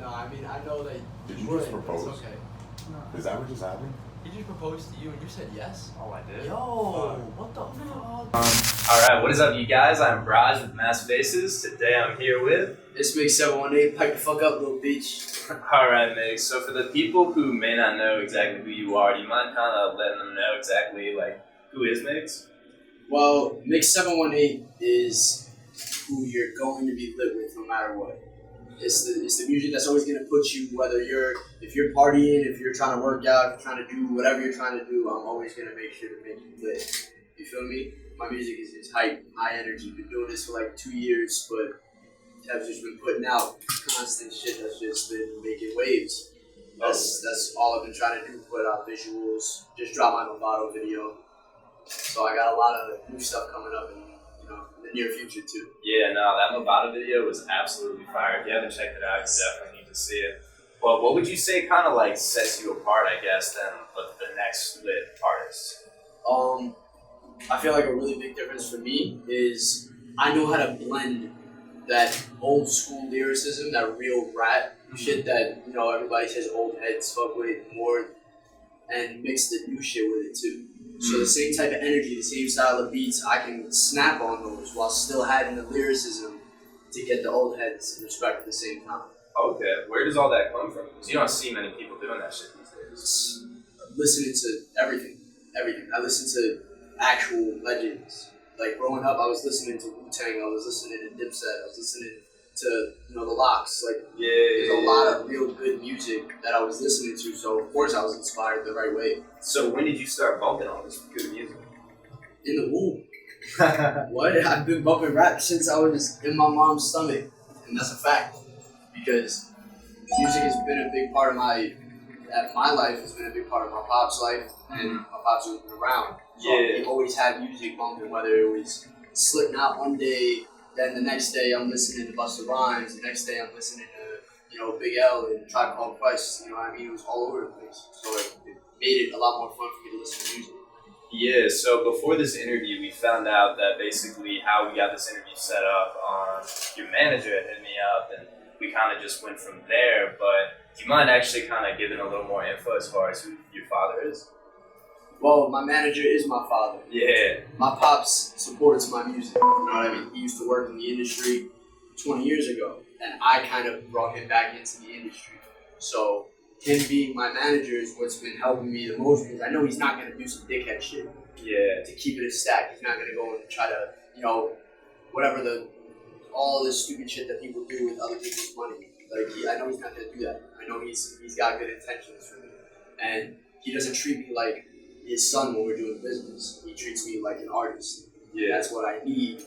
No, I mean, I know that. Did you just propose? It's okay. No. Is that what just happened? He just proposed to you and you said yes? Oh, I did? Yo, what the fuck? Alright, what is up, you guys? I'm Braj with Mass Faces. Today I'm here with... It's Migs718. Pipe the fuck up, little bitch. Alright, Migs. So for the people who may not know exactly who you are, do you mind kind of letting them know exactly, like, who is Migs? Well, Migs718 is who you're going to be lit with no matter what. It's the music that's always gonna put you, if you're partying, if you're trying to work out, if you're trying to do whatever you're trying to do, I'm always gonna make sure to make you lit. You feel me? My music is hype, high energy. Been doing this for like 2 years, but I've just been putting out constant shit that's just been making waves. That's all I've been trying to do, put out visuals, just drop my Movado video. So I got a lot of new stuff coming up in the near future too. Yeah, no, that Movado video was absolutely fire. If you haven't checked it out, you definitely need to see it. But what would you say kind of like sets you apart, I guess, than the next lit artist? I feel like a really big difference for me is I know how to blend that old school lyricism, that real rap shit that, everybody says old heads fuck with more, and mix the new shit with it too. So the same type of energy, the same style of beats, I can snap on those while still having the lyricism to get the old heads respect at the same time. Okay, where does all that come from? Because you don't see many people doing that shit these days. Listening to everything. I listen to actual legends. Like growing up, I was listening to Wu Tang, I was listening to Dipset, I was listening to the Locks. Like there's a lot of real good music that I was listening to, so of course I was inspired the right way. So when did you start bumping all this good music? In the womb. What? I've been bumping rap since I was in my mom's stomach, and that's a fact. Because music has been a big part of my life. Has been a big part of my pop's life, and my pop's always been around. So he always had music bumping, whether it was Slipknot one day, then the next day I'm listening to Busta Rhymes, the next day I'm listening to Big L and Tribe Called Quest. You know what I mean? It was all over the place. So it made it a lot more fun for me to listen to music. Yeah, so before this interview, we found out that basically how we got this interview set up, your manager hit me up, and we kind of just went from there. But do you mind actually kind of giving a little more info as far as who your father is? Well, my manager is my father. Yeah. My pops supports my music. You know what I mean? He used to work in the industry 20 years ago, and I kind of brought him back into the industry. So him being my manager is what's been helping me the most, because I know he's not going to do some dickhead shit. Yeah. To keep it a stack. He's not going to go and try to, whatever all this stupid shit that people do with other people's money. I know he's not going to do that. I know he's got good intentions for me. And he doesn't treat me like his son when we're doing business. He treats me like an artist. Yeah. That's what I need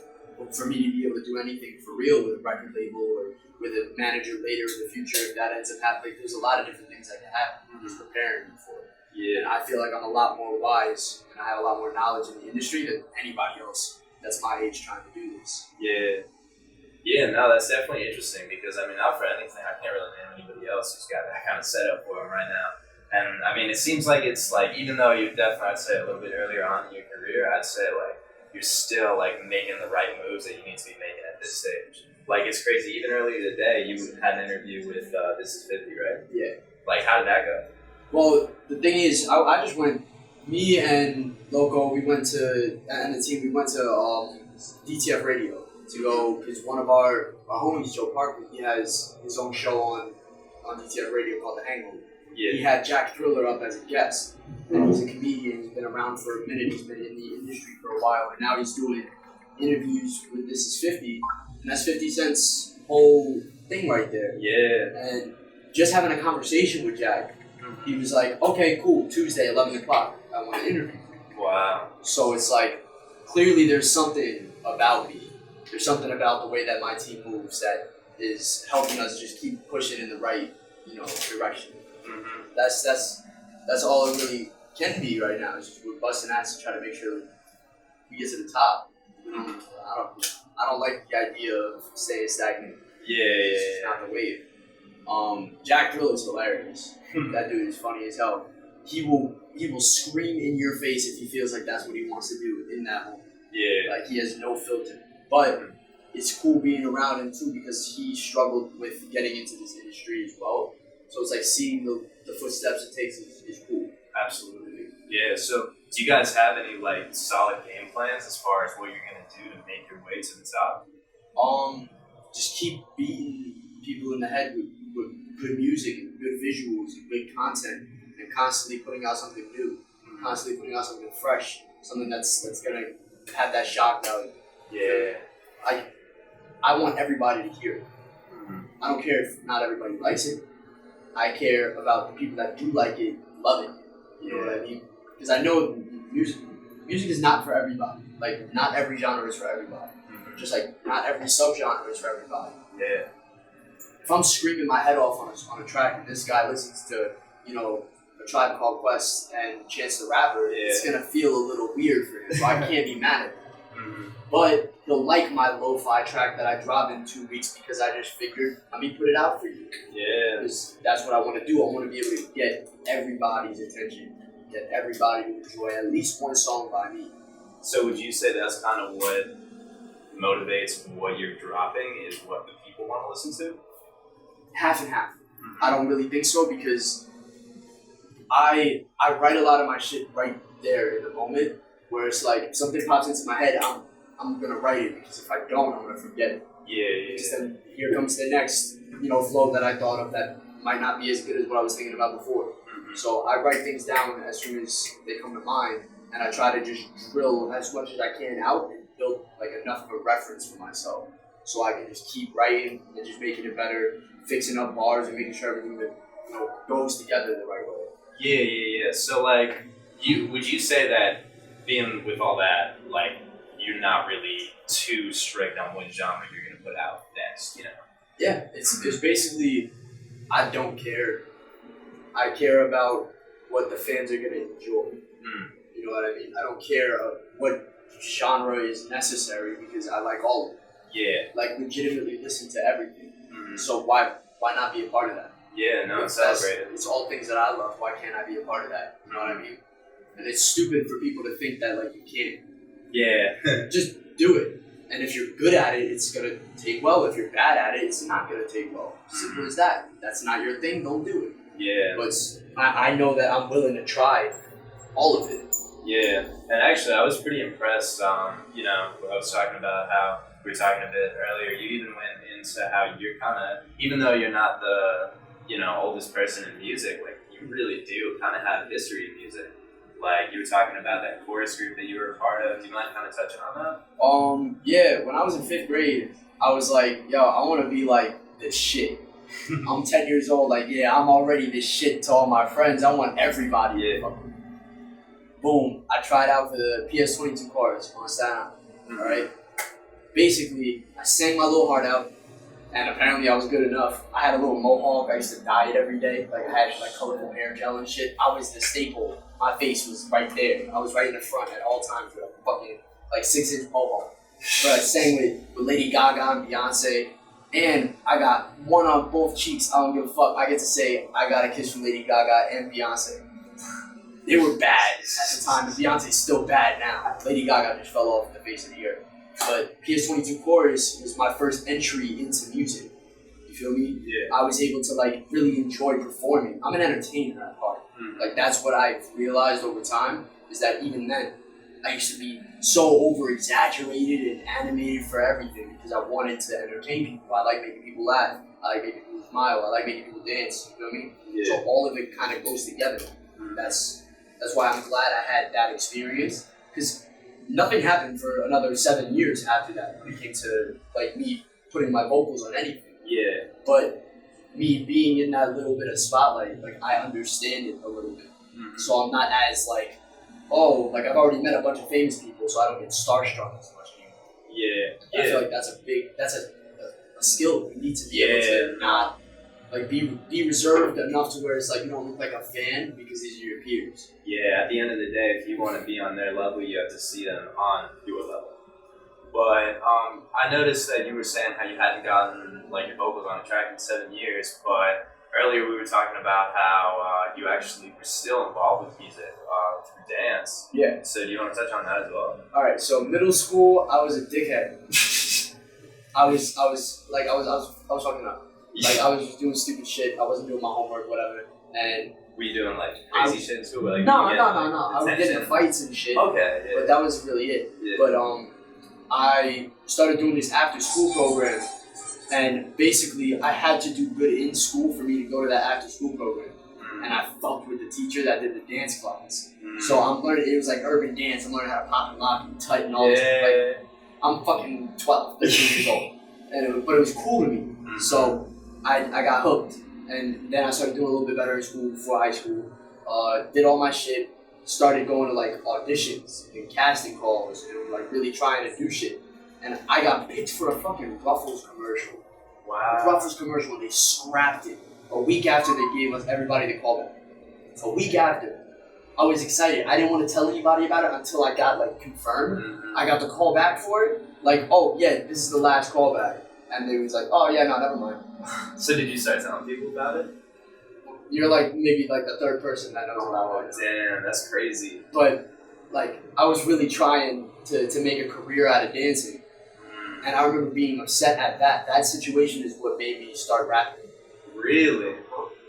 for me to be able to do anything for real with a record label or with a manager later in the future. If that ends up happening, there's a lot of different things that can happen. I'm just preparing me for it. Yeah. And I feel like I'm a lot more wise and I have a lot more knowledge in the industry than anybody else that's my age trying to do this. Yeah. Yeah, no, that's definitely interesting because, not for anything, I can't really name anybody else who's got that kind of setup for him right now. And, it seems like it's, even though you're definitely, I'd say, a little bit earlier on in your career, I'd say, you're still, making the right moves that you need to be making at this stage. It's crazy. Even earlier today, you had an interview with This Is 50, right? Yeah. How did that go? Well, the thing is, I just went, me and Loco, and the team, we went to DTF Radio to go, because one of our homies, Joe Parker, he has his own show on DTF Radio called The Hangover. Yeah. He had Jack Thriller up as a guest, and he's a comedian. He's been around for a minute. He's been in the industry for a while, and now he's doing interviews with This Is 50, and that's 50 Cent's whole thing right there. Yeah. And just having a conversation with Jack, he was like, okay, cool, Tuesday, 11 o'clock, I want to interview you. Wow. So it's clearly there's something about me. There's something about the way that my team moves that is helping us just keep pushing in the right, direction. Mm-hmm. That's all it really can be right now. It's just we're busting ass to try to make sure we get to the top. I don't like the idea of staying stagnant. Yeah. It's not the wave. Jack Drill is hilarious. That dude is funny as hell. He will scream in your face if he feels like that's what he wants to do in that moment. Yeah. He has no filter. But it's cool being around him too because he struggled with getting into this industry as well. So it's like seeing the footsteps it takes is cool. Absolutely. Yeah. So do you guys have any like solid game plans as far as what you're gonna do to make your way to the top? Just keep beating people in the head with good music and good visuals and good content, and constantly putting out something new, constantly putting out something fresh, something that's gonna have that shock value. Yeah. I want everybody to hear it. I don't care if not everybody likes it. I care about the people that do like it, love it. You know what I mean? Because I know music is not for everybody. Like, not every genre is for everybody. Just like not every subgenre is for everybody. Yeah. If I'm screaming my head off on a track and this guy listens to, A Tribe Called Quest and Chance the Rapper, it's gonna feel a little weird for him. So I can't be mad at him. But he'll like my lo-fi track that I dropped in 2 weeks because I just figured, let me put it out for you. Yeah. Because that's what I want to do. I want to be able to get everybody's attention, get everybody to enjoy at least one song by me. So would you say that's kind of what motivates what you're dropping is what the people want to listen to? Half and half. I don't really think so because I write a lot of my shit right there in the moment where it's like if something pops into my head, I'm gonna write it because if I don't, I'm gonna forget it. Yeah. Because then here comes the next, flow that I thought of that might not be as good as what I was thinking about before. So I write things down as soon as they come to mind, and I try to just drill as much as I can out and build like enough of a reference for myself, so I can just keep writing and just making it better, fixing up bars and making sure everything that goes together the right way. Yeah. So like, would you say that being with all that, like, you're not really too strict on what genre you're gonna put out next, Yeah, it's basically, I don't care. I care about what the fans are gonna enjoy. You know what I mean? I don't care what genre is necessary because I like all of it. Yeah. Like, legitimately listen to everything. So why not be a part of that? Yeah, no, it's celebrated. It's all things that I love. Why can't I be a part of that? You know what I mean? And it's stupid for people to think that, like, you can't. Yeah. Just do it. And if you're good at it, it's going to take well. If you're bad at it, it's not going to take well. Simple as that. That's not your thing, don't do it. Yeah. But I know that I'm willing to try all of it. Yeah. And actually, I was pretty impressed. I was talking about how we were talking a bit earlier. You even went into how you're kind of, even though you're not the, oldest person in music, like, you really do kind of have history in music. Like, you were talking about that chorus group that you were a part of. Do you mind kind of touching on that? Yeah, when I was in 5th grade, I was like, yo, I want to be like this shit. I'm 10 years old, like, yeah, I'm already this shit to all my friends. I want everybody to fuck with me. Boom, I tried out for the PS22 chorus on Staten Island, alright? Basically, I sang my little heart out, and apparently I was good enough. I had a little mohawk, I used to dye it every day. Like, I had like colorful hair gel and shit. I was the staple. My face was right there. I was right in the front at all times with a fucking like 6-inch mohawk. But I sang with Lady Gaga and Beyonce, and I got one on both cheeks. I don't give a fuck. I get to say I got a kiss from Lady Gaga and Beyonce. They were bad at the time, but Beyonce's still bad now. Lady Gaga just fell off the face of the earth. But PS22 Chorus was my first entry into music. You feel me? Yeah. I was able to like really enjoy performing. I'm an entertainer at heart. Like, that's what I've realized over time, is that even then, I used to be so over-exaggerated and animated for everything because I wanted to entertain people. I like making people laugh. I like making people smile. I like making people dance. You know what I mean? Yeah. So all of it kind of goes together. That's why I'm glad I had that experience, because nothing happened for another 7 years after that when it came to like me putting my vocals on anything. Yeah. But me being in that little bit of spotlight, like, I understand it a little bit. So I'm not as like, like, I've already met a bunch of famous people, so I don't get starstruck as much anymore. Yeah. I feel like that's a skill. You need to be able to not like be reserved enough to where it's like you don't look like a fan because these are your peers. Yeah, at the end of the day, if you want to be on their level, you have to see them on your level. But I noticed that you were saying how you hadn't gotten like your vocals on a track in 7 years, but earlier we were talking about how you actually were still involved with music through dance. Yeah. So do you want to touch on that as well? Alright, so middle school, I was a dickhead. I was fucking up. Like I was just doing stupid shit. I wasn't doing my homework, whatever. And were you doing like crazy shit in school? Like, no. I was getting in fights and shit. Okay, yeah. But that was really it. Yeah. But I started doing this after school program, and basically I had to do good in school for me to go to that after school program. And I fucked with the teacher that did the dance class. So I'm learning. It was like urban dance. I'm learning how to pop and lock and tut and all this. Like, I'm fucking 12, 13 years old, but it was cool to me. So I got hooked, and then I started doing a little bit better in school before high school. Did all my shit. Started going to like auditions and casting calls and like really trying to do shit. And I got picked for a fucking Ruffles commercial. Wow. A Ruffles commercial, and they scrapped it a week after they gave us everybody the callback. A week after, I was excited. I didn't want to tell anybody about it until I got like confirmed. I got the call back for it. Like, oh yeah, this is the last callback. And they was like, oh yeah, no, never mind. So did you start telling people about it? You're like maybe like the third person that knows about it. Damn, that's crazy. But like, I was really trying to make a career out of dancing. And I remember being upset at that. That situation is what made me start rapping. Really?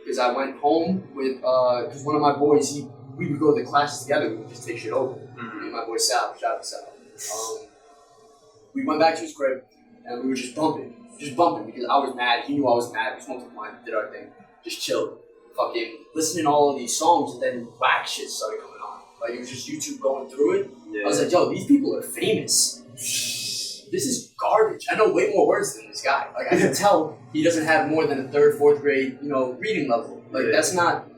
Because I went home with, because one of my boys, we would go to the classes together. We would just take shit over. Me and my boy Sal, shout out to Sal. We went back to his crib and we were just bumping because I was mad. He knew I was mad. We smoked a blunt, did our thing, just chilled, fucking listening to all of these songs, and then whack shit started coming on. Like it was just YouTube going through it. Yeah. I was like, yo, these people are famous. This is garbage. I know way more words than this guy. Like I can tell he doesn't have more than a 3rd, 4th grade, reading level. Like that's not.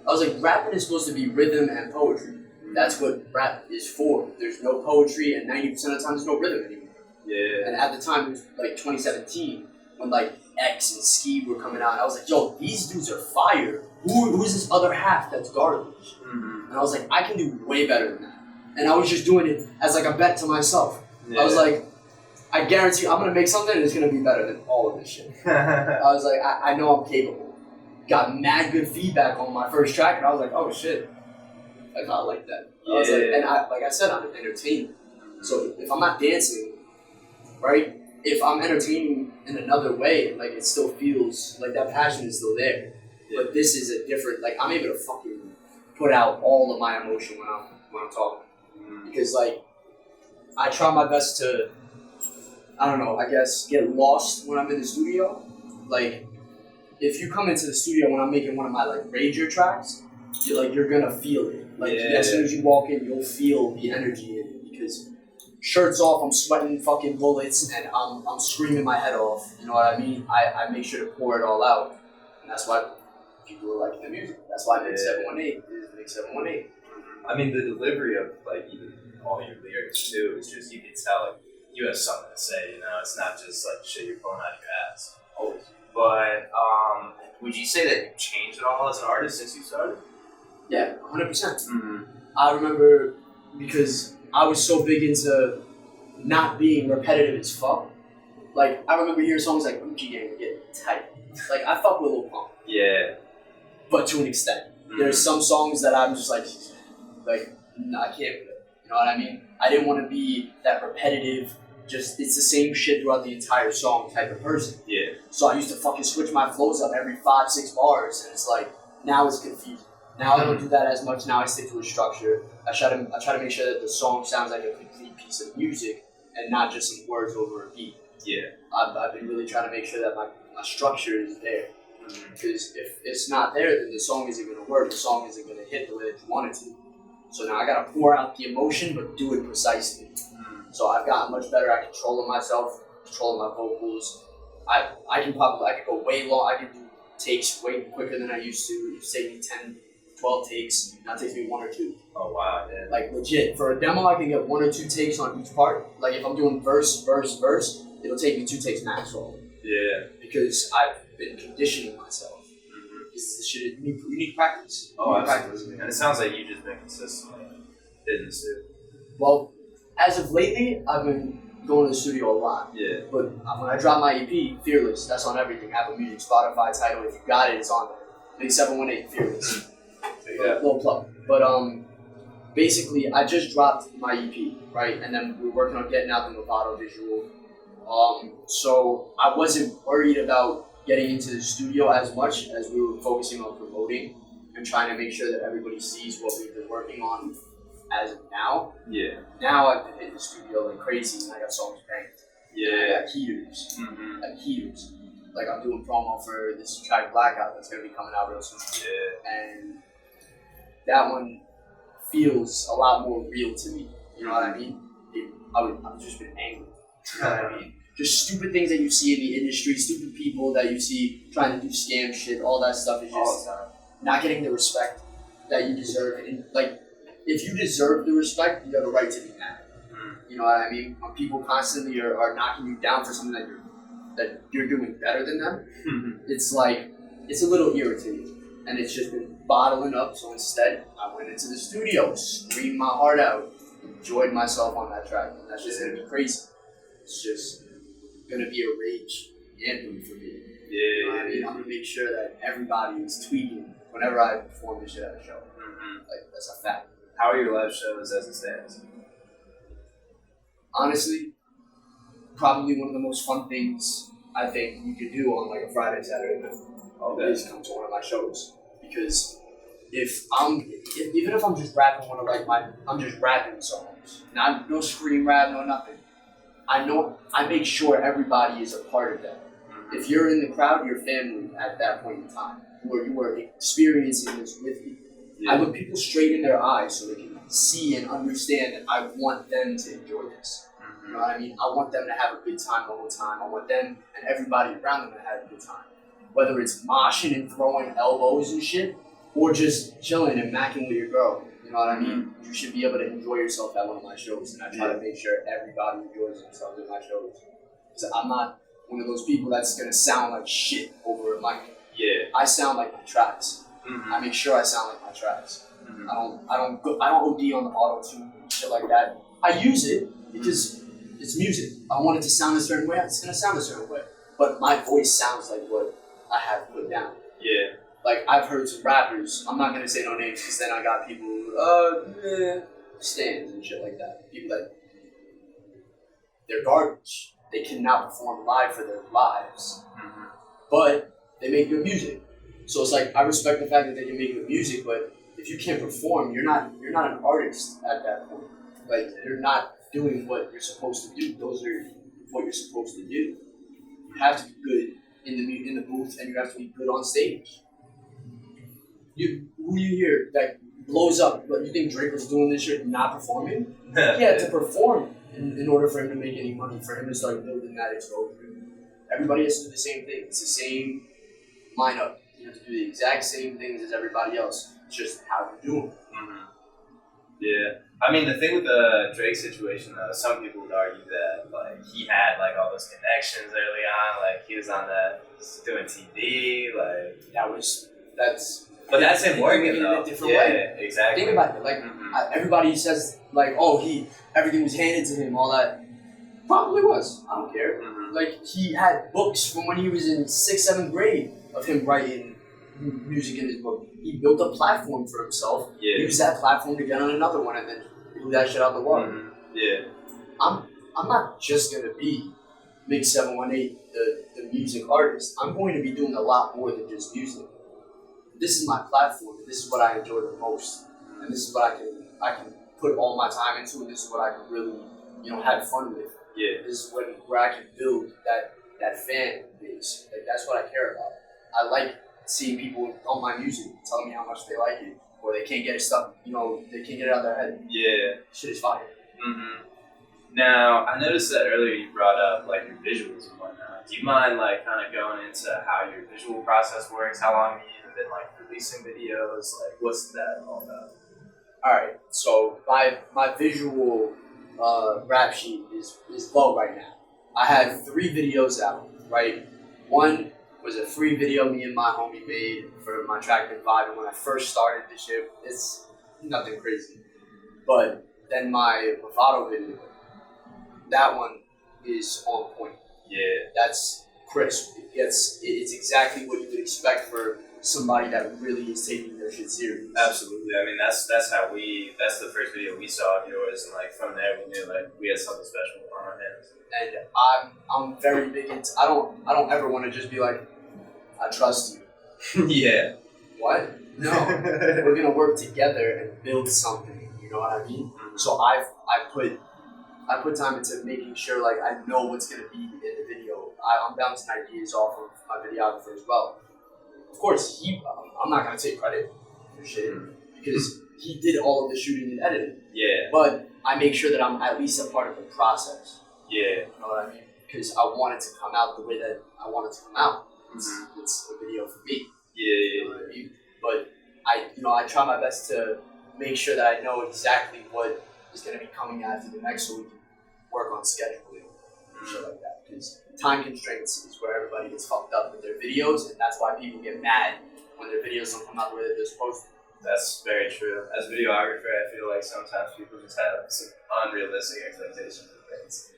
I was like, rapping is supposed to be rhythm and poetry. That's what rap is for. There's no poetry, and 90% of the time there's no rhythm anymore. Yeah. And at the time it was like 2017 when like X and Ski were coming out. I was like, yo, these dudes are fire. Who's this other half that's garbage? And I was like, I can do way better than that. And I was just doing it as like a bet to myself. Yeah. I was like, I guarantee I'm gonna make something and it's gonna be better than all of this shit. I was like, I know I'm capable. Got mad good feedback on my first track, and I was like, oh shit, like I like that. I was like, and like I said, I'm an entertainer. So if I'm not dancing, right? If I'm entertaining in another way, like it still feels like that passion is still there. Yeah. But this is a different. Like I'm able to fucking put out all of my emotion when I'm talking, because like I try my best to, I don't know, I guess get lost when I'm in the studio. Like if you come into the studio when I'm making one of my like rager tracks, you're gonna feel it. Like as soon as you walk in, you'll feel the energy in it, because shirts off, I'm sweating fucking bullets, and I'm screaming my head off. You know what I mean? I make sure to pour it all out, and that's why people are liking the music. That's why Migs718 is Migs718. I mean, the delivery of like even all your lyrics too is just, you can tell like you have something to say. You know, it's not just like shit you're pulling out of your ass. Always. But would you say that you've changed at all as an artist since you started? Yeah, 100%. I remember, because I was so big into not being repetitive as fuck. Like, I remember hearing songs like Gucci Gang get tight. Like, I fuck with Lil Pump. Yeah. But to an extent. There's some songs that I'm just like, no, I can't with it. You know what I mean? I didn't want to be that repetitive, just, it's the same shit throughout the entire song type of person. Yeah. So I used to fucking switch my flows up every 5-6 bars, and it's like, now it's confusing. Now I don't do that as much. Now I stick to a structure. I try to make sure that the song sounds like a complete piece of music and not just some words over a beat. Yeah. I've been really trying to make sure that my structure is there. Because if it's not there, then the song isn't going to work. The song isn't going to hit the way that you want it to. So now I got to pour out the emotion, but do it precisely. So I've gotten much better at controlling myself, controlling my vocals. I can go way long. I can do takes way quicker than I used to. It used to take me 10, 12 takes. Now it takes me 1 or 2. Oh wow, yeah. Like legit. For a demo, I can get 1 or 2 takes on each part. Like if I'm doing verse, it'll take me 2 takes max all. Yeah. Because I've been conditioning myself. This shit, you need practice. Absolutely. And it sounds like you've just been consistently in the studio. Well, as of lately, I've been going to the studio a lot. Yeah. But when I drop my EP, Fearless, that's on everything. Apple Music, Spotify, Tidal. If you got it, it's on there. Migs718, Fearless. Little plug. But basically, I just dropped my EP, right? And then we're working on getting out the Movado visual. So I wasn't worried about getting into the studio as much as we were focusing on promoting and trying to make sure that everybody sees what we've been working on as of now. Yeah. Now I've been in the studio like crazy and I got songs banked. Yeah. I got heaters. Mm-hmm. Like heaters. Like I'm doing promo for this track Blackout that's gonna be coming out real soon. Yeah. And that one feels a lot more real to me. You know what I mean? I've just been angry. You know what I mean? Just stupid things that you see in the industry, stupid people that you see trying to do scam shit, all that stuff is just not getting the respect that you deserve. And like, if you deserve the respect, you have a right to be mad. You know what I mean? When people constantly are knocking you down for something that you're doing better than them, it's like, it's a little irritating. And it's just been bottling up, so instead, I went into the studio, screamed my heart out, enjoyed myself on that track. And that's just gonna be crazy. It's just gonna be a rage anthem for me. Yeah. You know what I mean? I'm gonna make sure that everybody is tweeting whenever I perform this shit at a show. Like, that's a fact. How are your live shows as it stands? Honestly, probably one of the most fun things I think you could do on like a Friday, Saturday night is come to one of my shows. Because even if I'm just rapping I'm just rapping songs, no scream rap, no nothing. I make sure everybody is a part of that. If you're in the crowd, you're family at that point in time, where you are experiencing this with me. Yeah. I look people straight in their eyes so they can see and understand that I want them to enjoy this. You know what I mean? I want them to have a good time the whole time. I want them and everybody around them to have a good time. Whether it's moshing and throwing elbows and shit, or just chilling and macking with your girl. You know what I mean? You should be able to enjoy yourself at one of my shows, and I try to make sure everybody enjoys themselves at my shows. Because I'm not one of those people that's gonna sound like shit over a mic. Yeah. I sound like my tracks. I make sure I sound like my tracks. I don't OD on the auto tune and shit like that. I use it because it's music. I want it to sound a certain way. It's gonna sound a certain way, but my voice sounds like what I have put down. Yeah. Like, I've heard some rappers, I'm not gonna say no names because then I got people, stands and shit like that. People that, they're garbage. They cannot perform live for their lives. But they make good music. So it's like, I respect the fact that they can make good music, but if you can't perform, you're not an artist at that point. Like, you're not doing what you're supposed to do. Those are what you're supposed to do. You have to be good in the booth, and you have to be good on stage. Who you hear that blows up? But you think Drake was doing this shit not performing? He had to perform in order for him to make any money, for him to start building that exposure. Everybody has to do the same thing. It's the same lineup. You have to do the exact same things as everybody else. It's just how you do them. Yeah. I mean, the thing with the Drake situation, though, some people would argue that like he had like all those connections early on, like he was on that doing TV, like But that's him working in a different way. way. Exactly. Think about it. Like everybody says, like, oh, everything was handed to him. All that probably was. I don't care. Like he had books from when he was in 6th, 7th grade of him writing music in his book. He built a platform for himself. Yeah. Used that platform to get on another one, and then blew that shit out the water. Yeah. I'm not just gonna be Migs718, the music artist. I'm going to be doing a lot more than just music. This is my platform. This is what I enjoy the most, and this is what I can put all my time into, and this is what I can really, have fun with. Yeah. This is where I can build that fan base. Like that's what I care about. I like seeing people on my music telling me how much they like it, or they can't get it stuck. They can't get it out of their head. Yeah. Shit is fire. Now, I noticed that earlier you brought up like your visuals and whatnot. Do you mind like kind of going into how your visual process works? How long have you been like releasing videos? Like, what's that all about? All right, so my visual rap sheet is low right now. I had 3 videos out, right? One was a free video me and my homie made for my track and vibe, and when I first started this shit, it's nothing crazy. But then my bravado video, that one is on point. Yeah. That's crisp. It's exactly what you would expect for somebody that really is taking their shit serious. Absolutely. I mean, that's the first video we saw of yours, and like from there we knew like we had something special on our hands. and I'm very big into. I don't ever want to just be like, I trust you. Yeah. What? No, we're gonna work together and build something. You know what I mean? So I put time into making sure like I know what's gonna be in the video. I'm bouncing ideas off of my videographer as well. Of course, I'm not gonna take credit for shit because he did all of the shooting and editing. Yeah. But I make sure that I'm at least a part of the process. Yeah. You know what I mean? Because I want it to come out the way that I want it to come out. It's a video for me. Yeah. You know what I mean? But I try my best to make sure that I know exactly what is going to be coming after the next, so we can work on scheduling and shit like that. Because time constraints is where everybody gets fucked up with their videos, and that's why people get mad when their videos don't come out the way that they're supposed to. That's very true. As a videographer, I feel like sometimes people just have some unrealistic expectations of things.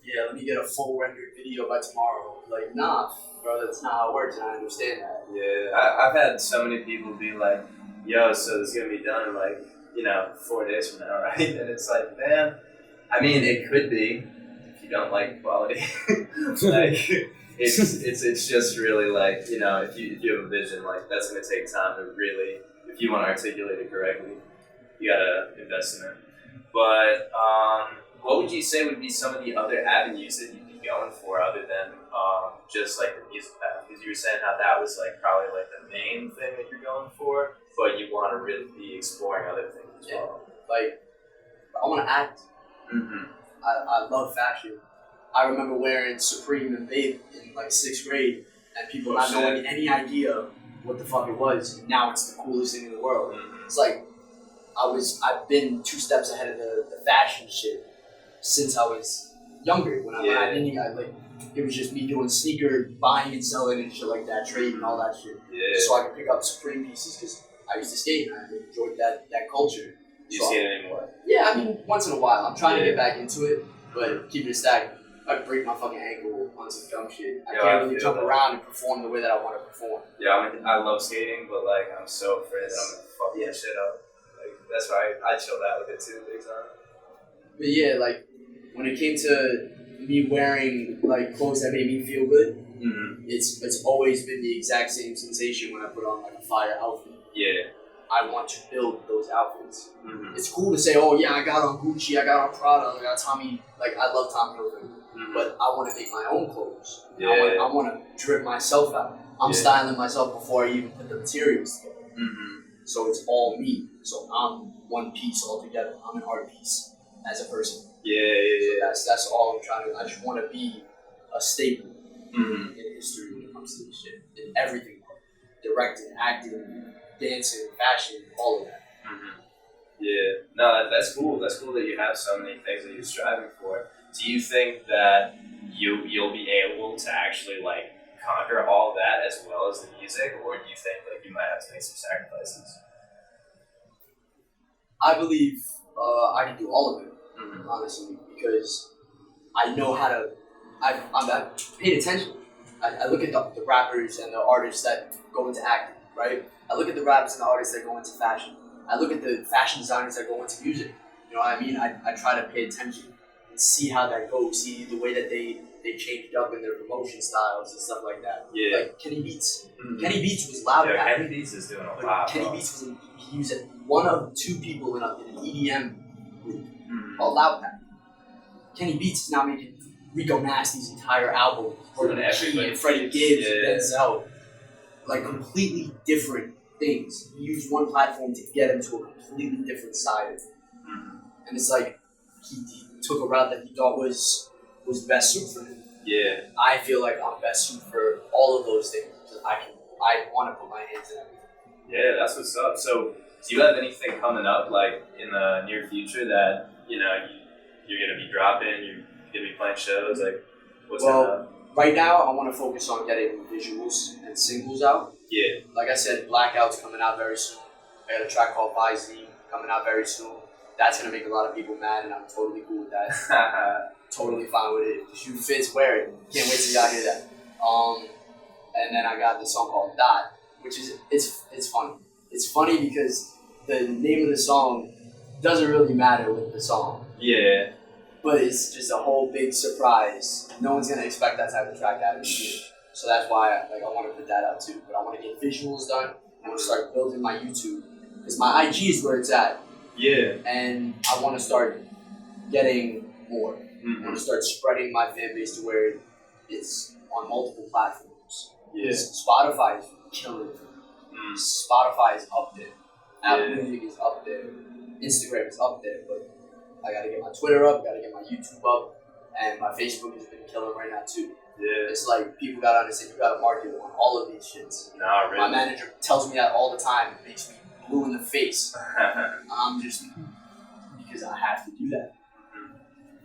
Yeah, let me get a full rendered video by tomorrow. Like, nah, bro, that's not how it works, and I understand that. Yeah, I've had so many people be like, yo, so this is going to be done in like, 4 days from now, right? And it's like, man, I mean, it could be if you don't like quality. Like, it's just really like, if you have a vision, like that's going to take time to really, if you want to articulate it correctly, you got to invest in it. But what would you say would be some of the other avenues that you'd be going for other than just like the music path? Because you were saying how that was like probably like the main thing that you're going for, but you want to really be exploring other things as well. Like, I want to act. I love fashion. I remember wearing Supreme and Babe in like 6th grade, and people not knowing any idea what the fuck it was. And now it's the coolest thing in the world. It's like I've been 2 steps ahead of the fashion shit since I was younger. When I didn't, it was just me doing sneaker buying and selling and shit like that, trading and all that shit. Yeah. Just so I could pick up Supreme pieces because I used to skate and I enjoyed that culture. Do you skate anymore? Yeah, I mean, once in a while. I'm trying to get back into it, but keeping it stacked, I break my fucking ankle on some dumb shit. I can't really jump around and perform the way that I want to perform. Yeah, I love skating, but like I'm so afraid that I'm gonna fuck that shit up. Like that's why I chilled out with it too, big time. But yeah, like when it came to me wearing like clothes that made me feel good, it's always been the exact same sensation when I put on like a fire outfit. Yeah. I want to build those outfits. It's cool to say, oh yeah, I got on Gucci, I got on Prada, I got Tommy, like I love Tommy Hilfiger, but I want to make my own clothes. Yeah. I want to drip myself out. I'm styling myself before I even put the materials together. So it's all me. So I'm one piece altogether. I'm an art piece as a person. Yeah. So that's all I'm trying to. I just want to be a staple in history when it comes to this shit. In everything, directing, acting, dancing, fashion, all of that. Yeah, no, that's cool. That's cool that you have so many things that you're striving for. Do you think that you'll be able to actually like conquer all that as well as the music, or do you think like you might have to make some sacrifices? I believe I can do all of it, honestly, because I know how to. I've paid attention. I look at the rappers and the artists that go into acting, right? I look at the rappers and the artists that go into fashion. I look at the fashion designers that go into music. You know what I mean? I try to pay attention and see how that goes, see the way that they changed up in their promotion styles and stuff like that. Yeah. Like Kenny Beats. Kenny Beats was loud. Yeah, Kenny Beats is doing a lot. Kenny Beats he was one of 2 people in an EDM group called Loud Pack. Kenny Beats is now making Rico Nasty's entire album, Doing everybody. and Freddie Gibbs and Denzel. Like completely different things. He used one platform to get him to a completely different side. And it's like he took a route that he thought was best suited for him. Yeah. I feel like I'm best suited for all of those things. I want to put my hands in everything. Yeah, that's what's up. So, do you have anything coming up, like in the near future, that you're gonna be dropping? You're gonna be playing shows, like what's coming up? Right now, I want to focus on getting visuals and singles out. Yeah. Like I said, Blackout's coming out very soon. I got a track called YZ coming out very soon. That's gonna make a lot of people mad, and I'm totally cool with that. Totally fine with it. The shoe fits, wear it. Can't wait till y'all hear that. And then I got the song called Dot, which is it's funny. It's funny because the name of the song doesn't really matter with the song. Yeah. but it's just a whole big surprise. No one's gonna expect that type of track out of me. So that's why I want to put that out too. But I want to get visuals done. I want to start building my YouTube because my IG is where it's at. Yeah. And I want to start getting more. I want to start spreading my fan base to where it's on multiple platforms. Yeah. Spotify is killing it. Spotify is up there. Apple Music is up there. Instagram is up there. But I got to get my Twitter up. Got to get my YouTube up. And my Facebook has been killing right now too. Yeah. It's like people got to understand you got to market on all of these shits. Nah, really. My manager tells me that all the time. It makes me blue in the face. I'm just because I have to do that.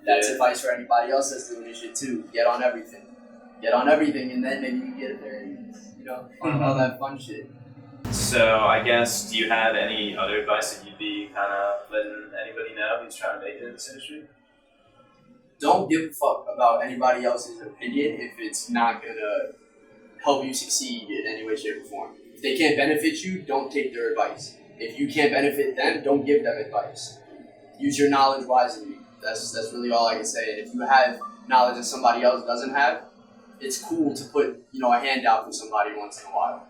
That's advice for anybody else that's doing this shit too. Get on everything. Get on everything, and then maybe you can get there. You know, all that fun shit. So I guess, do you have any other advice that you'd be kind of letting anybody know who's trying to make it in this industry? Don't give a fuck about anybody else's opinion if it's not gonna help you succeed in any way, shape, or form. If they can't benefit you, don't take their advice. If you can't benefit them, don't give them advice. Use your knowledge wisely. That's really all I can say. And if you have knowledge that somebody else doesn't have, it's cool to put a hand out for somebody once in a while.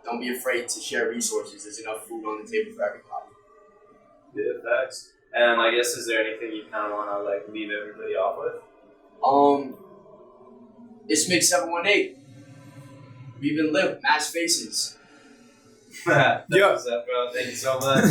Don't be afraid to share resources. There's enough food on the table for everybody. Yeah, facts. And I guess, is there anything you kind of want to leave everybody off with? It's Migs718. We've been lit. Mass faces. What's up, bro? Thank you so much.